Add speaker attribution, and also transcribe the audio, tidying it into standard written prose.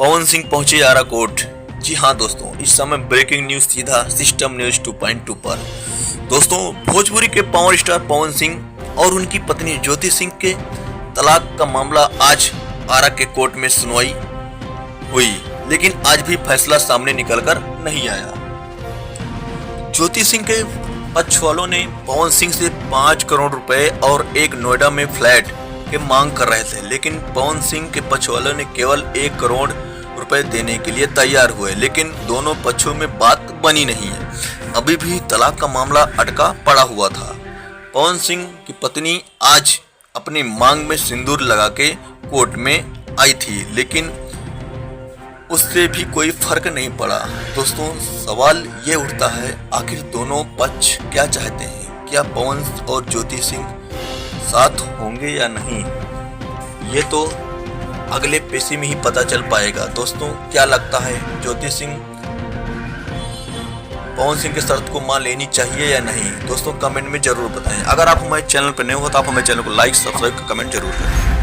Speaker 1: पवन सिंह पहुंचे आरा कोर्ट। जी हाँ दोस्तों, इस समय ब्रेकिंग न्यूज सीधा सिस्टम न्यूज 2.2 पर। दोस्तों, भोजपुरी के पावर स्टार पवन सिंह और उनकी पत्नी ज्योति सिंह के तलाक का मामला आज आरा के कोर्ट में सुनवाई हुई, लेकिन आज भी फैसला सामने निकलकर नहीं आया। ज्योति सिंह के पक्ष वालों ने पवन सिंह से 5 करोड़ रुपए और एक नोएडा में फ्लैट की मांग कर रहे थे, लेकिन पवन सिंह के पक्ष वालों ने केवल 1 करोड़ रुपए देने के लिए तैयार हुए, लेकिन दोनों पक्षों में बात बनी नहीं है। अभी भी तलाक का मामला अटका पड़ा हुआ था। पवन सिंह की पत्नी आज अपनी मांग में सिंदूर लगा के कोर्ट में आई थी, लेकिन उससे भी कोई फर्क नहीं पड़ा। दोस्तों, सवाल ये उठता है, आखिर दोनों पक्ष क्या चाहते हैं? क्या पवन और ज्योति सिंह साथ होंगे या नहीं? ये तो अगले पेशी में ही पता चल पाएगा। दोस्तों, क्या लगता है, ज्योति सिंह पवन सिंह की शर्त को मान लेनी चाहिए या नहीं? दोस्तों, कमेंट में जरूर बताएं। अगर आप हमारे चैनल पर नए हो तो आप हमारे चैनल को लाइक, सब्सक्राइब, कमेंट जरूर करें।